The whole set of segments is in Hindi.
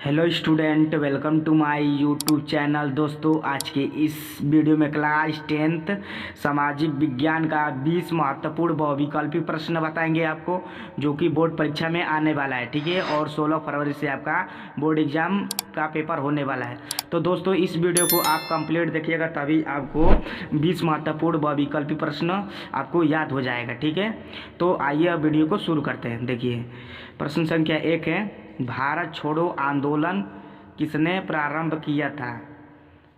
Hello student, welcome to my YouTube channel. दोस्तों, आज के इस वीडियो में क्लास 10th सामाजिक विज्ञान का 20 महत्वपूर्ण बहुविकल्पी प्रश्न बताएंगे आपको, जो कि बोर्ड परीक्षा में आने वाला है। ठीक है, और 16 फरवरी से आपका बोर्ड एग्जाम का पेपर होने वाला है। तो दोस्तों, इस वीडियो को आप कंप्लीट देखिएगा, तभी आपको 20 महत्वपूर्ण बहुविकल्पी प्रश्न आपको याद हो जाएगा। ठीक है, तो आइए अब वीडियो को शुरू करते हैं। देखिए, प्रश्न संख्या 1 है, भारत छोड़ो आंदोलन किसने प्रारंभ किया था।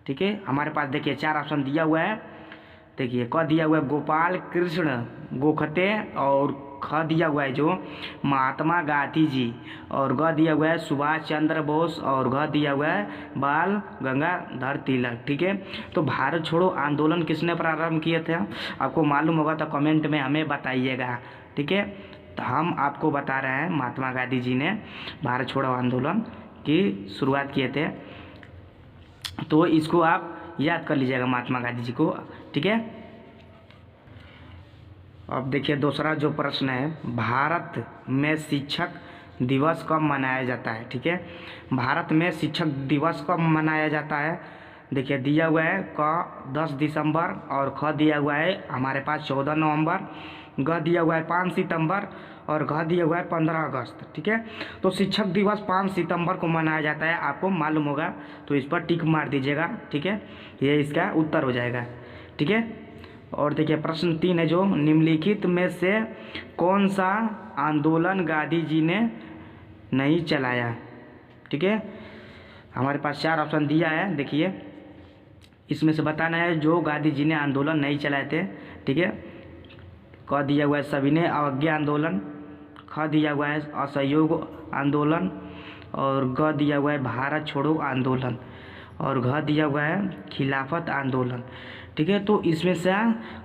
ठीक है, हमारे पास देखिए 4 ऑप्शन दिया हुआ है। देखिए, क दिया हुआ है गोपाल कृष्ण गोखते, और ख दिया हुआ है जो महात्मा गांधी जी, और ग दिया हुआ है सुभाष चंद्र बोस, और घ दिया हुआ है बाल गंगाधर तिलक। ठीक है, तो भारत छोड़ो आंदोलन किसने प्रारंभ किया था, आपको मालूम होगा तो कमेंट में हमें बताइएगा। ठीक है, तो हम आपको बता रहे हैं महात्मा गांधी जी ने भारत छोड़ो आंदोलन की शुरुआत किए थे, तो इसको आप याद कर लीजिएगा महात्मा गांधी जी को। ठीक है, अब देखिए दूसरा जो प्रश्न है, भारत में शिक्षक दिवस कब मनाया जाता है। ठीक है, भारत में शिक्षक दिवस कब मनाया जाता है। देखिए, दिया हुआ है क 10 दिसंबर, और ख दिया हुआ है हमारे पास 14 नवंबर, ग दिया हुआ है 5 सितंबर, और घ दिया हुआ है 15 अगस्त। ठीक है, तो शिक्षक दिवस 5 सितंबर को मनाया जाता है, आपको मालूम होगा, तो इस पर टिक मार दीजिएगा। ठीक है, ये इसका उत्तर हो जाएगा। ठीक है, और देखिए प्रश्न 3 है, जो निम्नलिखित में से कौन सा आंदोलन गांधी जी ने नहीं चलाया। ठीक है, हमारे पास 4 ऑप्शन दिया है। देखिए, इसमें से बताना है जो गांधी जी ने आंदोलन नहीं चलाए थे। ठीक है, क दिया हुआ है सविनय अवज्ञा आंदोलन, ख दिया हुआ है असहयोग आंदोलन, और ग दिया हुआ है भारत छोड़ो आंदोलन, और घ दिया हुआ है खिलाफत आंदोलन। ठीक है, तो इसमें से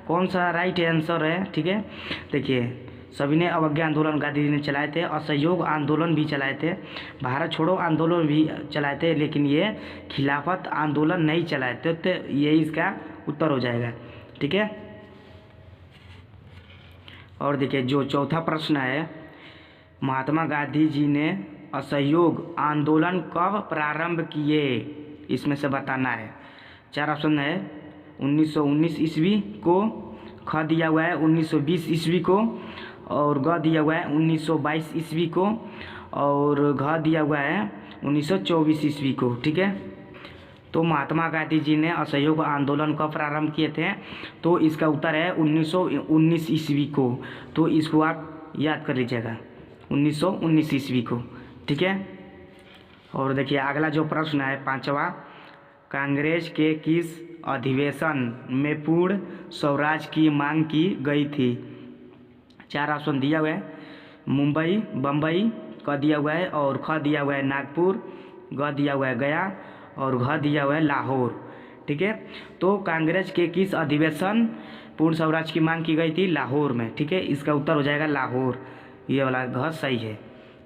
कौन सा राइट आंसर है। ठीक है, देखिए, सविनय अवज्ञा आंदोलन गांधी जी ने चलाए थे, असहयोग आंदोलन भी चलाए थे, भारत छोड़ो आंदोलन भी चलाए थे, लेकिन ये खिलाफत आंदोलन नहीं चलाए थे, तो ये इसका उत्तर हो जाएगा। ठीक है, और देखिए जो चौथा प्रश्न है, महात्मा गांधी जी ने असहयोग आंदोलन कब प्रारंभ किए, इसमें से बताना है। 4 ऑप्शन है, 1919 ईस्वी को, ख दिया हुआ है 1920 ईस्वी को, और ग दिया हुआ है 1922 ईस्वी को, और घ दिया हुआ है 1924 ईस्वी को। ठीक है, तो महात्मा गांधी जी ने असहयोग आंदोलन कब प्रारंभ किए थे, तो इसका उत्तर है 1919 ईस्वी को। तो इसको आप याद कर लीजिएगा, 1919 ईस्वी को। ठीक है, और देखिए अगला जो प्रश्न है 5वां, कांग्रेस के किस अधिवेशन में पूर्ण स्वराज की मांग की गई थी। 4 ऑप्शन दिया हुआ है, मुंबई, बम्बई, क दिया हुआ है, और ख दिया हुआ है नागपुर, ग दिया हुआ है गया, और घ दिया हुआ है लाहौर। ठीक है, तो कांग्रेस के किस अधिवेशन पूर्ण स्वराज की मांग की गई थी, लाहौर में। ठीक है, इसका उत्तर हो जाएगा लाहौर, ये वाला घ सही है।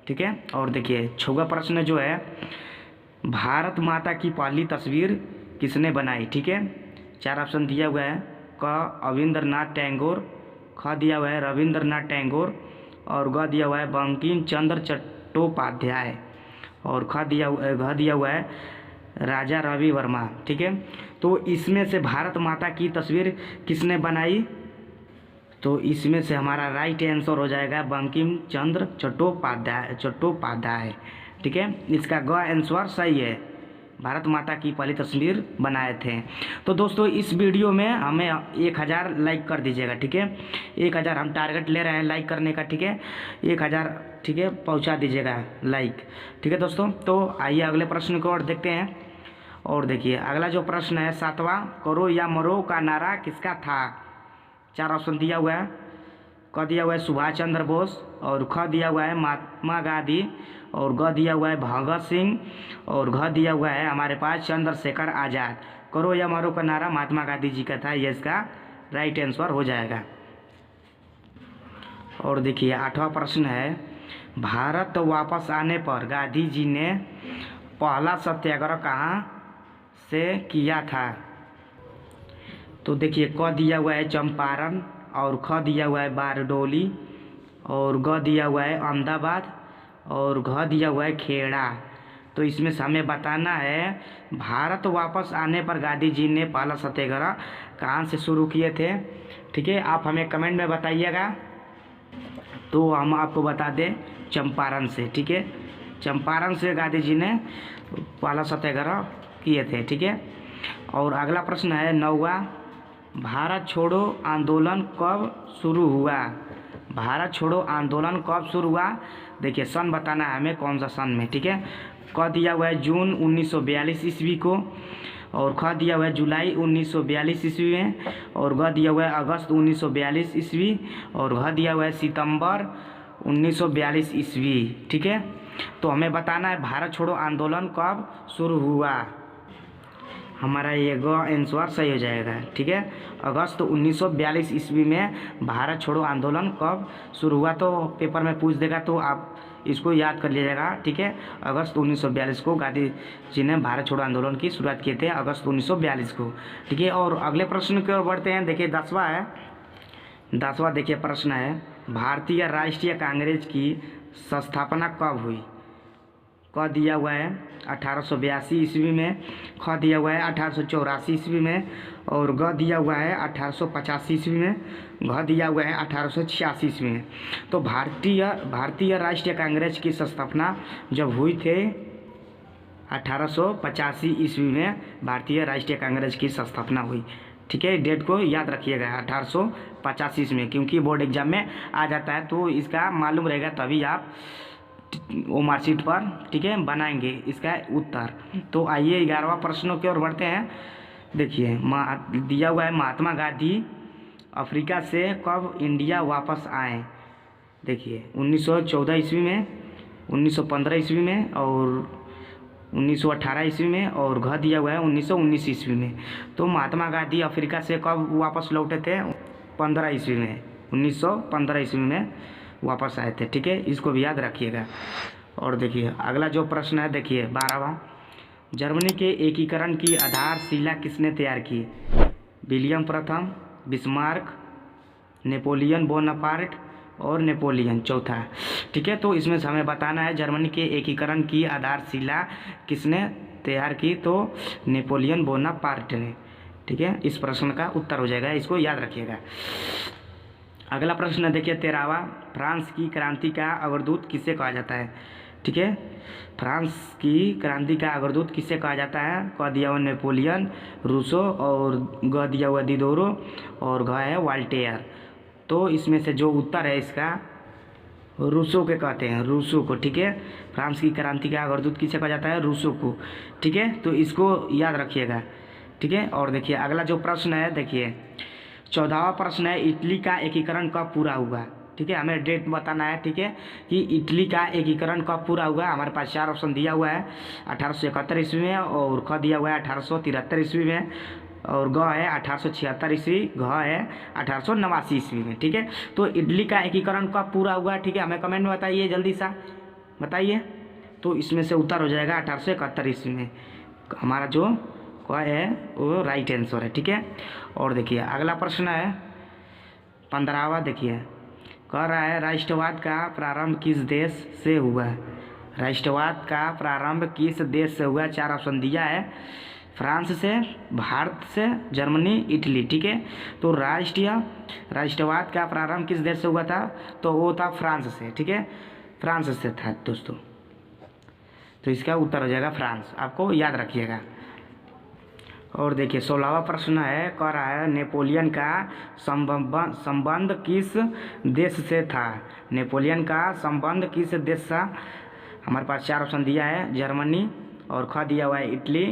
ठीक है, और देखिए 6वां प्रश्न जो है, भारत माता की पहली तस्वीर किसने बनाई। ठीक है, 4 ऑप्शन दिया हुआ है, क अविंद्रनाथ टैगोर, ख दिया हुआ है रविंद्रनाथ टैगोर, और ग दिया हुआ है बंकिम चंद्र चट्टोपाध्याय, और घ दिया हुआ है राजा रवि वर्मा। ठीक है, तो इसमें से भारत माता की तस्वीर किसने बनाई, तो इसमें से हमारा राइट आंसर हो जाएगा बंकिम चंद्र चट्टोपाध्याय। ठीक है, इसका ग आंसर सही है, भारत माता की पहली तस्वीर बनाए थे। तो दोस्तों, इस वीडियो में हमें 1000 लाइक कर दीजिएगा। ठीक है, 1000 हम टारगेट ले रहे हैं लाइक करने का। ठीक है, 1000 ठीक है पहुंचा दीजिएगा लाइक। ठीक है दोस्तों, तो आइए अगले प्रश्न को और देखते हैं। और देखिए अगला जो प्रश्न है 7वां, करो या मरो का नारा किसका था। 4 ऑप्शन दिया हुआ है, क दिया हुआ है सुभाष चंद्र बोस, और ख दिया हुआ है महात्मा गांधी, और ग दिया हुआ है भगत सिंह, और घ दिया हुआ है हमारे पास चंद्रशेखर आज़ाद। करो या मरो का नारा महात्मा गांधी जी का था, ये इसका राइट आंसर हो जाएगा। और देखिए 8वां प्रश्न है, भारत वापस आने पर गांधी जी ने पहला सत्याग्रह कहाँ से किया था। तो देखिए क दिया हुआ है चंपारण, और ख दिया हुआ है बारडोली, और ग दिया हुआ है अहमदाबाद, और घ दिया हुआ है खेड़ा। तो इसमें से हमें बताना है भारत वापस आने पर गांधी जी ने पहला सत्याग्रह कहाँ से शुरू किए थे। ठीक है, आप हमें कमेंट में बताइएगा, तो हम आपको बता दें चंपारण से। ठीक है, चंपारण से गांधी जी ने पहला सत्याग्रह किए थे। ठीक है, और अगला प्रश्न है 9वां, भारत छोड़ो आंदोलन कब शुरू हुआ। भारत छोड़ो आंदोलन कब शुरू हुआ, देखिए सन बताना है हमें, कौन सा सन में। ठीक है, क दिया हुआ है जून 1942 ईस्वी को, और ख दिया हुआ है जुलाई 1942 ईस्वी में, और ग दिया हुआ है अगस्त 1942 ईस्वी, और घ दिया हुआ है सितंबर 1942 ईस्वी। ठीक है, तो हमें बताना है भारत छोड़ो आंदोलन कब शुरू हुआ। हमारा ये ग आंसर सही हो जाएगा। ठीक है, अगस्त 1942 ईस्वी में भारत छोड़ो आंदोलन कब शुरू हुआ, तो पेपर में पूछ देगा तो आप इसको याद कर लीजिएगा। ठीक है, अगस्त 1942 को गांधी जी ने भारत छोड़ो आंदोलन की शुरुआत किए थे, अगस्त 1942 को। ठीक है, और अगले प्रश्न की ओर बढ़ते हैं। देखिए 10वां है, 10वां देखिए प्रश्न है, भारतीय राष्ट्रीय कांग्रेस की स्थापना कब हुई। क दिया हुआ है 1882 ईस्वी में, ख दिया हुआ है 1884 ईस्वी में, और ग दिया हुआ है 1885 ईस्वी में, घ दिया हुआ है 1886 ईस्वी में। तो भारतीय राष्ट्रीय कांग्रेस की स्थापना जब हुई थे 1885 ईस्वी में भारतीय राष्ट्रीय कांग्रेस की स्थापना हुई। ठीक है, डेट को याद रखिएगा 1885 में, क्योंकि बोर्ड एग्जाम में आ जाता है, तो इसका मालूम रहेगा तभी आप वो मार्कशीट पर, ठीक है, बनाएंगे इसका उत्तर। तो आइए 11वां प्रश्नों की ओर बढ़ते हैं। देखिए दिया हुआ है महात्मा गांधी अफ्रीका से कब इंडिया वापस आए। देखिए 1914 ईस्वी में, 1915 ईस्वी में, और 1918 ईस्वी में, और घ दिया हुआ है 1919 ईस्वी में। तो महात्मा गांधी अफ्रीका से कब वापस लौटे थे, 15 ईस्वी में, 1915 ईस्वी में वापस आए थे। ठीक है, इसको भी याद रखिएगा। और देखिए अगला जो प्रश्न है, देखिए 12वां, जर्मनी के एकीकरण की आधारशिला किसने तैयार की। विलियम प्रथम, बिस्मार्क, नेपोलियन बोनापार्ट और नेपोलियन चौथा। ठीक है, तो इसमें से हमें बताना है जर्मनी के एकीकरण की आधारशिला किसने तैयार की, तो नेपोलियन बोनापार्ट ने। ठीक है, इस प्रश्न का उत्तर हो जाएगा, इसको याद रखिएगा। अगला प्रश्न देखिए 13वां, फ्रांस की क्रांति का अग्रदूत किसे कहा जाता है। ठीक है, फ्रांस की क्रांति का अग्रदूत किसे कहा जाता है। क दिया हुआ नेपोलियन, रूसो, और ग दिया हुआ दिदोरो, और घ है वाल्टेयर। तो इसमें से जो उत्तर है इसका, रूसो के कहते हैं, रूसो को। ठीक है, फ्रांस की क्रांति का अग्रदूत किसे कहा जाता है, रूसो को। ठीक है, तो इसको याद रखिएगा। ठीक है, और देखिए अगला जो प्रश्न है, देखिए 14वां प्रश्न है, इटली का एकीकरण कब पूरा हुआ। ठीक है, हमें डेट बताना है। ठीक है, कि इटली का एकीकरण कब पूरा हुआ। हमारे पास 4 ऑप्शन दिया हुआ है, 1871 ईस्वी में, और ख दिया हुआ है 1873 ईस्वी में, और ग है 1876 ईस्वी, घ है 1889 ईस्वी में। ठीक है, तो इटली का एकीकरण कब पूरा हुआ। ठीक है, हमें कमेंट में बताइए, जल्दी सा बताइए। तो इसमें से उत्तर हो जाएगा 1871 ईस्वी में, हमारा जो क्या है वो राइट आंसर है। ठीक है, और देखिए अगला प्रश्न है 15वां, देखिए कह रहा है राष्ट्रवाद का प्रारंभ किस देश से हुआ। राष्ट्रवाद का प्रारंभ किस देश से हुआ, 4 ऑप्शन दिया है, फ्रांस से, भारत से, जर्मनी, इटली। ठीक है, तो राष्ट्रवाद का प्रारंभ किस देश से हुआ था, तो वो था फ्रांस से। ठीक है, फ्रांस से था दोस्तों, तो इसका उत्तर हो जाएगा फ्रांस, आपको याद रखिएगा। और देखिए 16वां प्रश्न है, कह रहा है नेपोलियन का संबंध किस देश से था। नेपोलियन का संबंध किस देश से। हमारे पास 4 ऑप्शन दिया है, जर्मनी, और ख दिया हुआ है इटली,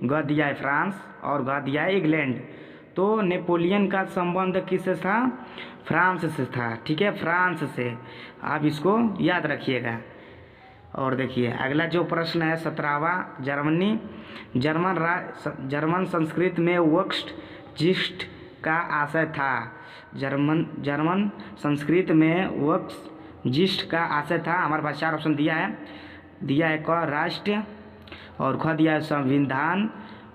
ग दिया है फ्रांस, और घ दिया है इंग्लैंड। तो नेपोलियन का संबंध किससे था, फ्रांस से था। ठीक है, फ्रांस से, आप इसको याद रखिएगा। और देखिए अगला जो प्रश्न है 17वां, जर्मन संस्कृत में वक्सजिस्ट का आशय था। जर्मन संस्कृत में वक्सजिस्ट का आशय था। हमारे पास 4 ऑप्शन दिया है क राष्ट्र, और ख दिया है संविधान,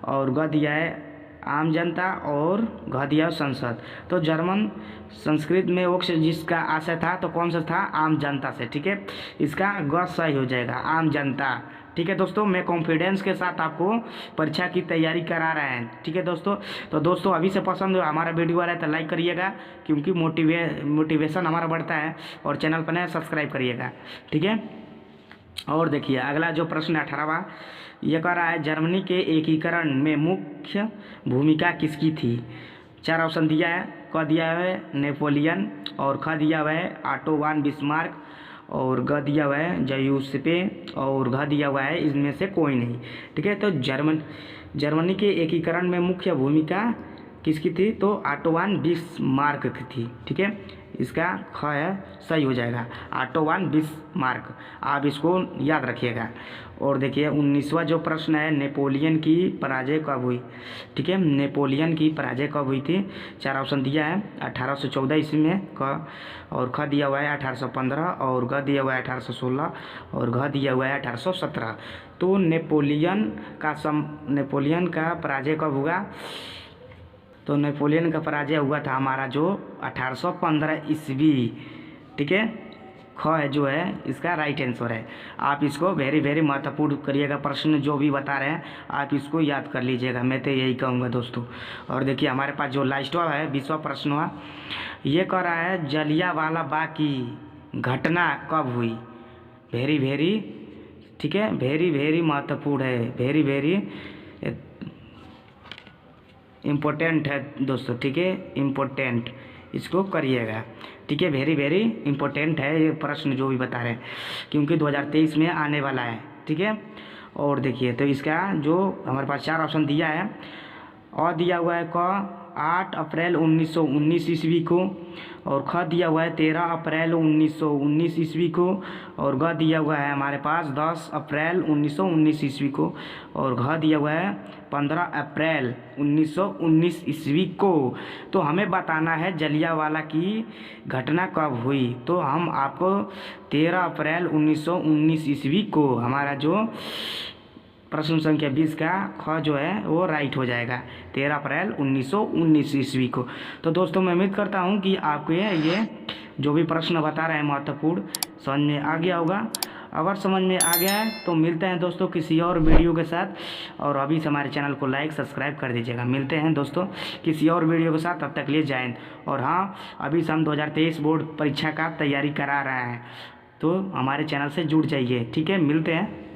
और ग दिया है आम जनता, और घ दिया है संसद। तो जर्मन संस्कृत में वक्सजिस्ट का आशय था, तो कौन सा था, आम जनता से। ठीक है, इसका ग सही हो जाएगा, आम जनता। ठीक ठीक है दोस्तों, मैं कॉन्फिडेंस के साथ आपको परीक्षा की तैयारी करा रहे हैं। ठीक है दोस्तों, तो दोस्तों अभी से पसंद हो हमारा वीडियो आ रहा है तो लाइक करिएगा, क्योंकि मोटिवेशन हमारा बढ़ता है, और चैनल पर नया सब्सक्राइब करिएगा। ठीक है, और देखिए अगला जो प्रश्न 18वां ये कह रहा है, जर्मनी के एकीकरण में मुख्य भूमिका किसकी थी? 4 ऑप्शन दिया है। क दिया हुआ है नेपोलियन, और ख दिया हुआ है ऑटो वान बिस्मार्क, और ग दिया हुआ है जयूसेपे, और घ दिया हुआ है इसमें से कोई नहीं। ठीक है, तो जर्मनी के एकीकरण में मुख्य भूमिका किसकी थी? तो ऑटो वान बिस्मार्क की थी। ठीक है, इसका ख है, सही हो जाएगा, ऑटो वान बिस्मार्क, आप इसको याद रखिएगा। और देखिए 19वां जो प्रश्न है, नेपोलियन की पराजय कब हुई? ठीक है, नेपोलियन की पराजय कब हुई थी? 4 ऑप्शन दिया है। 1814 ईस्वी में क, और ख दिया हुआ है 1815, और ग दिया हुआ है 1816, और घ दिया हुआ है 1817। तो नेपोलियन का पराजय कब हुआ? तो नेपोलियन का पराजय हुआ था हमारा जो 1815 ईस्वी। ठीक है, ख है जो है इसका राइट आंसर है। आप इसको वेरी वेरी महत्वपूर्ण करिएगा, प्रश्न जो भी बता रहे हैं आप इसको याद कर लीजिएगा, मैं तो यही कहूँगा दोस्तों। और देखिए हमारे पास जो लास्टवा है 20वां प्रश्न हुआ, ये कह रहा है जलियांवाला बाग की घटना कब हुई? वेरी वेरी, ठीक है, वेरी वेरी महत्वपूर्ण है, वेरी वेरी इम्पोर्टेंट है दोस्तों। ठीक है, इम्पोर्टेंट, इसको करिएगा। ठीक है, वेरी वेरी इम्पोर्टेंट है ये प्रश्न जो भी बता रहे हैं, क्योंकि 2023 में आने वाला है। ठीक है, और देखिए तो इसका जो हमारे पास 4 ऑप्शन दिया है, और दिया हुआ है क 8 अप्रैल 1919 ईस्वी को, और ख दिया हुआ है 13 अप्रैल 1919 ईस्वी को, और ग दिया हुआ है हमारे पास 10 अप्रैल 1919 ईस्वी को, और घ दिया हुआ है 15 अप्रैल 1919 ईस्वी को। तो हमें बताना है जलियांवाला की घटना कब हुई। तो हम आपको 13 अप्रैल 1919 ईस्वी को, हमारा जो प्रश्न संख्या 20 का ख जो है वो राइट हो जाएगा, 13 अप्रैल 1919 ईस्वी को। तो दोस्तों मैं उम्मीद करता हूँ कि आपको ये जो भी प्रश्न बता रहे हैं महत्वपूर्ण समझ में आ गया होगा। अगर समझ में आ गया है तो मिलते हैं दोस्तों किसी और वीडियो के साथ, और अभी से हमारे चैनल को लाइक सब्सक्राइब कर दीजिएगा। मिलते हैं दोस्तों किसी और वीडियो के साथ, तब तक लिए जय हिंद। और हाँ, अभी से हम 2023 बोर्ड परीक्षा का तैयारी करा रहे हैं, तो हमारे चैनल से जुड़ जाइए। ठीक है, मिलते हैं।